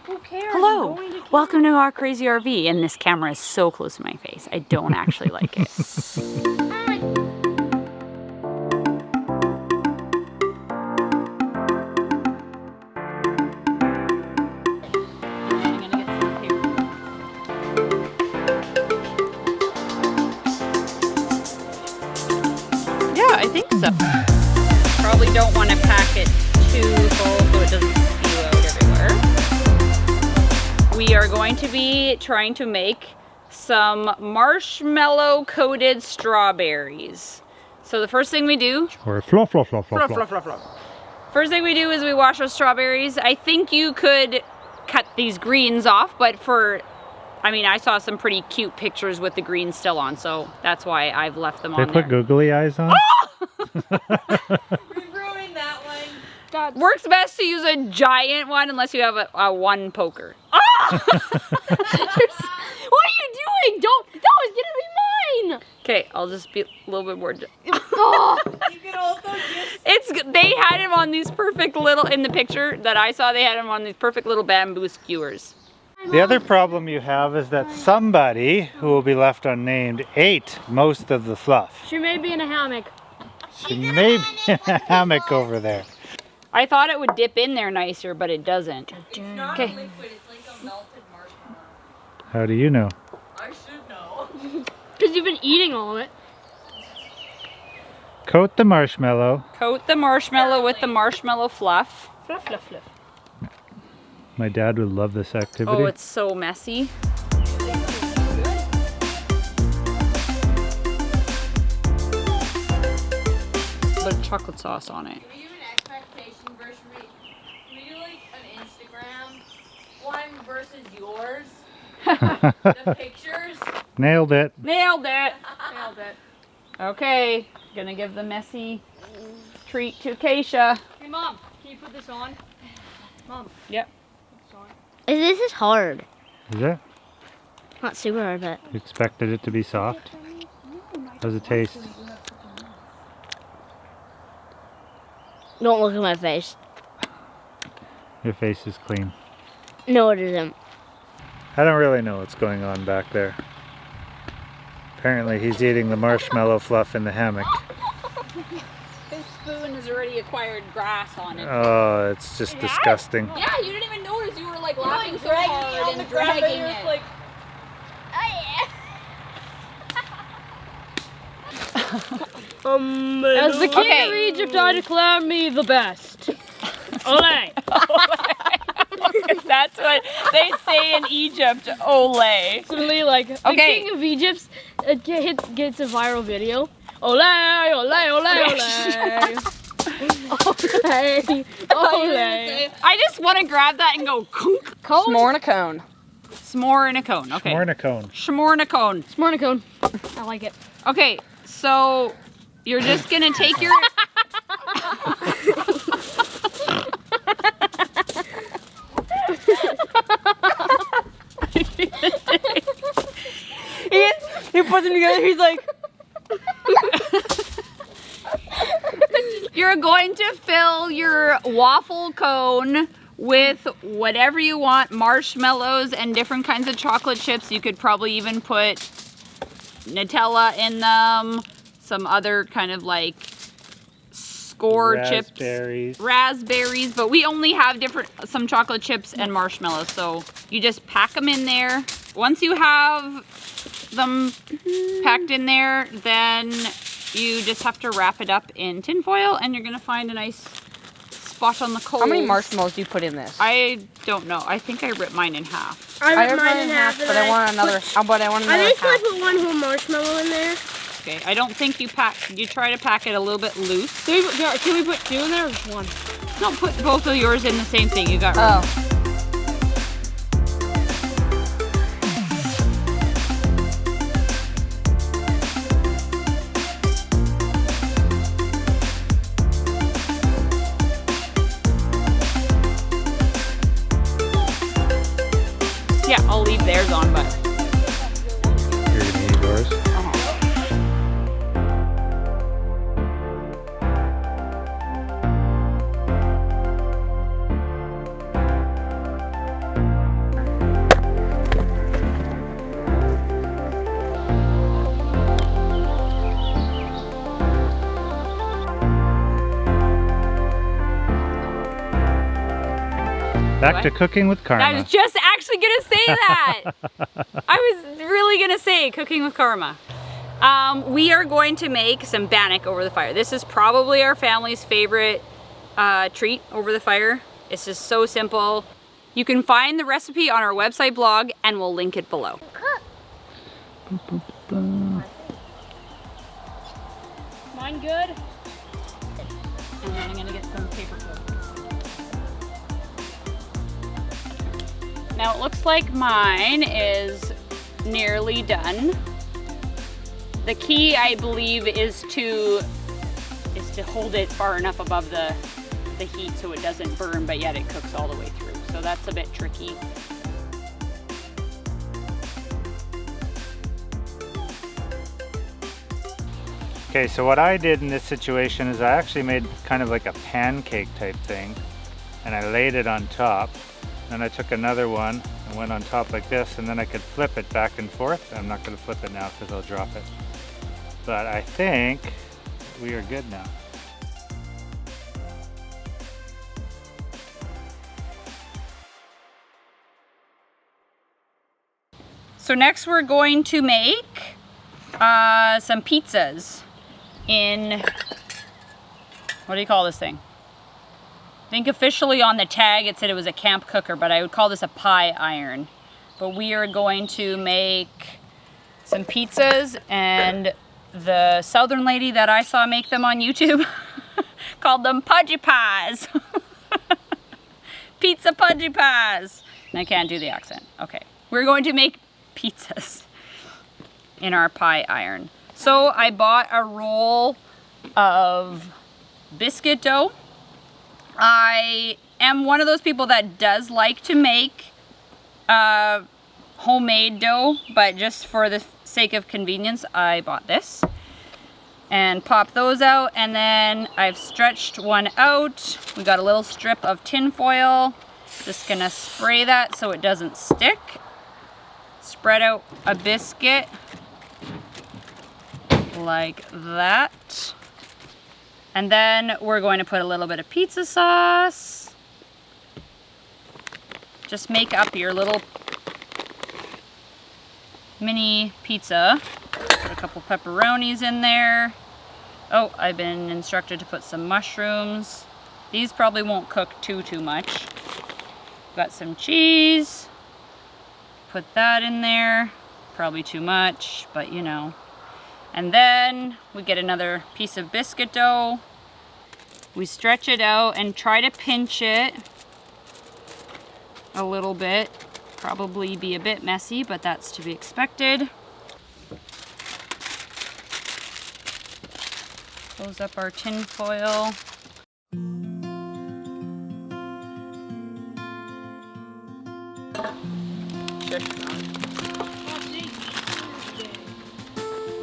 Who cares? Hello, welcome to our crazy RV, and this camera is so close to my face. I don't actually like it. Yeah, I think so. Probably don't want to pack it too full so it doesn't spew out everywhere. We are going to be trying to make some marshmallow coated strawberries. So the first thing we do, or fluff. First thing we do is we wash our strawberries. I think you could cut these greens off, but I saw some pretty cute pictures with the greens still on, so that's why I've left them on They there. put googly eyes on? We ruined that one. God. Works best to use a giant one unless you have a one poker. Oh! What are you doing? Don't! That was gonna be mine! Okay, I'll just be a little bit more. Oh. You can also just... They had him on these perfect little, in the picture that I saw, they had him on these perfect little bamboo skewers. The other problem you have is that somebody, who will be left unnamed, ate most of the fluff. She may be in a hammock. She may be in a hammock over there. I thought it would dip in there nicer, but it doesn't. It's not a liquid, it's like a melted marshmallow. How do you know? I should know. Because you've been eating all of it. Coat the marshmallow. Coat the marshmallow with the marshmallow fluff. Fluff, fluff, fluff. My dad would love this activity. Oh, it's so messy. Put chocolate sauce on it. Can we do an expectation versus can we do like an Instagram one versus yours? The pictures? Nailed it. Nailed it. Nailed it. Okay, gonna give the messy treat to Acacia. Hey Mom, can you put this on? Mom. Yep. This is hard. Is it? Not super hard, but... You expected it to be soft? How's it taste? Don't look at my face. Your face is clean. No, it isn't. I don't really know what's going on back there. Apparently he's eating the marshmallow fluff in the hammock. His spoon has already acquired grass on it. Oh, it's just disgusting. Yeah, you didn't even notice. You were like laughing so hard and dragging it. Like, as the king of Egypt, I declare me the best. Ole! That's what they say in Egypt. Ole. Suddenly, like, the king of Egypt gets a viral video. Ole, ole, ole, ole. Ole, ole. I just want to grab that and go kunk. S'more in a cone. S'more in a cone. Okay. S'more in a cone. S'more in a cone. S'more in a cone. I like it. Okay, so you're just gonna take your. He puts them together, he's like... You're going to fill your waffle cone with whatever you want, marshmallows and different kinds of chocolate chips. You could probably even put Nutella in them, some other kind of like score chips. Raspberries, but we only have some chocolate chips and marshmallows, so you just pack them in there. Once you have them packed in there, then you just have to wrap it up in tin foil, and you're gonna find a nice spot on the coals. How many marshmallows do you put in this? I don't know. I think I ripped mine in half. I ripped mine in half, but I want another. I think half. I put one whole marshmallow in there. Okay, I don't think you try to pack it a little bit loose. Can we put two in there or just one? No, put both of yours in the same thing. You got room. Oh. Yeah, I'll leave theirs on, but. You're gonna eat yours? Back to cooking with Carma. I was just actually gonna say that. I was really gonna say cooking with Carma. We are going to make some bannock over the fire. This is probably our family's favorite treat over the fire. It's just so simple. You can find the recipe on our website blog and we'll link it below. Mine good? And then I'm gonna get some paper clips. Now it looks like mine is nearly done. The key, I believe, is to hold it far enough above the heat so it doesn't burn, but yet it cooks all the way through. So that's a bit tricky. Okay, so what I did in this situation is I actually made kind of like a pancake type thing, and I laid it on top. Then I took another one and went on top like this, and then I could flip it back and forth. I'm not going to flip it now because I'll drop it. But I think we are good now. So next we're going to make some pizzas in, what do you call this thing? I think officially on the tag it said it was a camp cooker, but I would call this a pie iron. But we are going to make some pizzas, and the southern lady that I saw make them on YouTube called them pudgy pies. Pizza pudgy pies. And I can't do the accent. Okay. We're going to make pizzas in our pie iron. So I bought a roll of biscuit dough. I am one of those people that does like to make homemade dough, but just for the sake of convenience, I bought this. And pop those out, and then I've stretched one out. We got a little strip of tin foil. Just gonna spray that so it doesn't stick. Spread out a biscuit like that. And then we're going to put a little bit of pizza sauce. Just make up your little mini pizza. Put a couple pepperonis in there. Oh, I've been instructed to put some mushrooms. These probably won't cook too much. Got some cheese. Put that in there. Probably too much, but you know. And then we get another piece of biscuit dough. We stretch it out and try to pinch it a little bit. Probably be a bit messy, but that's to be expected. Close up our tin foil.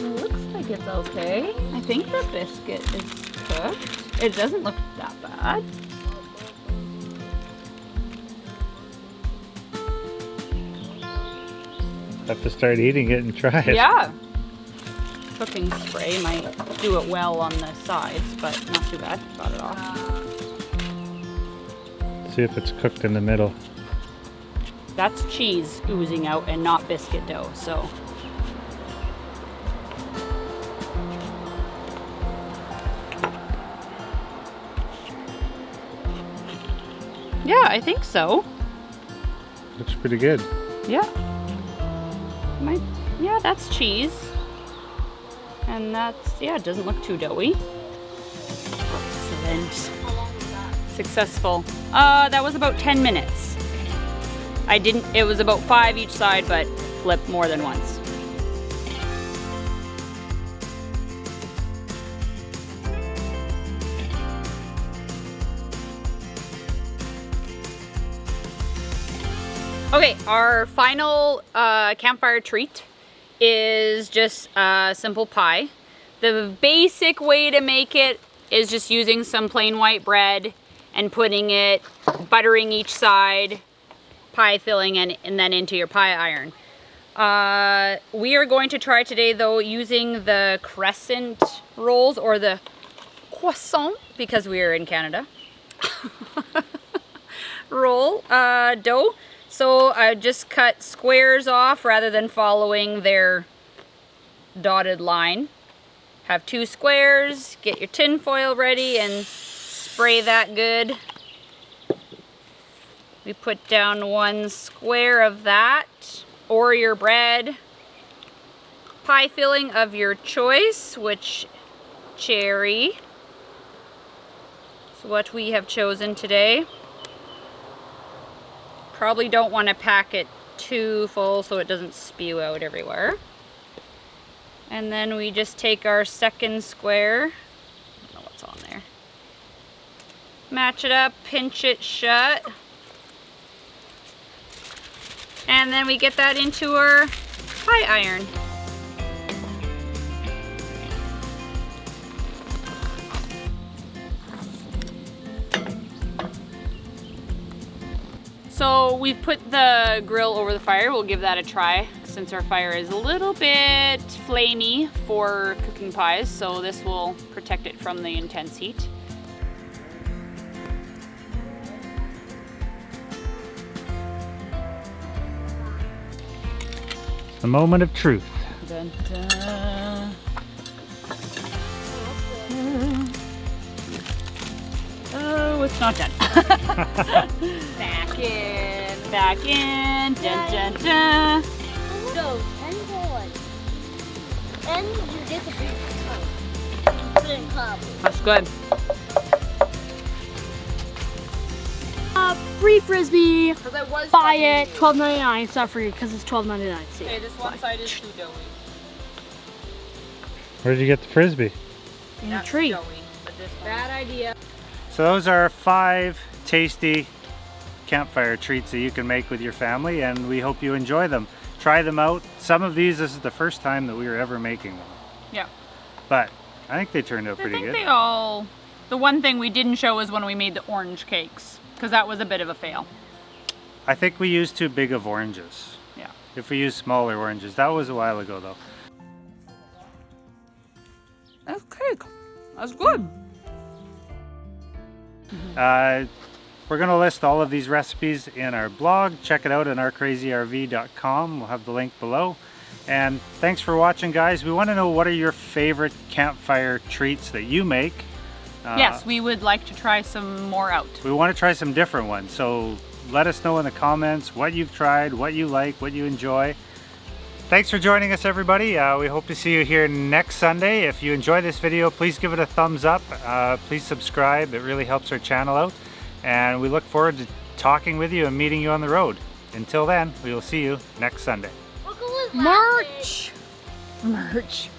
Looks like it's okay. I think the biscuit is cooked. It doesn't look that bad. Have to start eating it and try it. Yeah. Cooking spray might do it well on the sides, but not too bad. Got it off. See if it's cooked in the middle. That's cheese oozing out and not biscuit dough, so. Yeah, I think so. Looks pretty good. Yeah. Yeah, that's cheese. And that's, yeah, it doesn't look too doughy. Excellent. Successful. That was about 10 minutes. It was about 5 each side, but flipped more than once. Okay, our final campfire treat is just a simple pie. The basic way to make it is just using some plain white bread and putting it, buttering each side, pie filling, and then into your pie iron. We are going to try today though using the crescent rolls or the croissant because we are in Canada. roll dough. So I just cut squares off rather than following their dotted line. Have 2 squares, get your tin foil ready and spray that good. We put down 1 square of that, or your bread. Pie filling of your choice, which cherry is what we have chosen today. Probably don't want to pack it too full so it doesn't spew out everywhere. And then we just take our second square, I don't know what's on there, match it up, pinch it shut, and then we get that into our pie iron. So we've put the grill over the fire. We'll give that a try since our fire is a little bit flamey for cooking pies, so this will protect it from the intense heat. The moment of truth. Dun, dun. Oh, it's not done. Back in, back in, dun dun dun. Go, 10 bullets. And you get the big cup. Put it in cup. That's good. Free frisbee. Because I was Buy it. $12.99. It's not free because it's $12.99. See. Okay, this one side is too doughy. Where did you get the frisbee? In a tree. Doughy, but this one. Bad idea. So those are 5 tasty campfire treats that you can make with your family, and we hope you enjoy them. Try them out. Some of these, this is the first time that we were ever making them. Yeah. But I think they turned out pretty good. They all. The one thing we didn't show was when we made the orange cakes, because that was a bit of a fail. I think we used too big of oranges. Yeah. If we used smaller oranges. That was a while ago though. That's cake. That's good. We're going to list all of these recipes in our blog. Check it out on ourcrazyrv.com. We'll have the link below. And thanks for watching, guys. We want to know, what are your favorite campfire treats that you make? Yes, we would like to try some more out. We want to try some different ones. So let us know in the comments what you've tried, what you like, what you enjoy. Thanks for joining us, everybody. We hope to see you here next Sunday. If you enjoy this video, please give it a thumbs up. Please subscribe. It really helps our channel out. And we look forward to talking with you and meeting you on the road. Until then, we will see you next Sunday. Merch. Merch.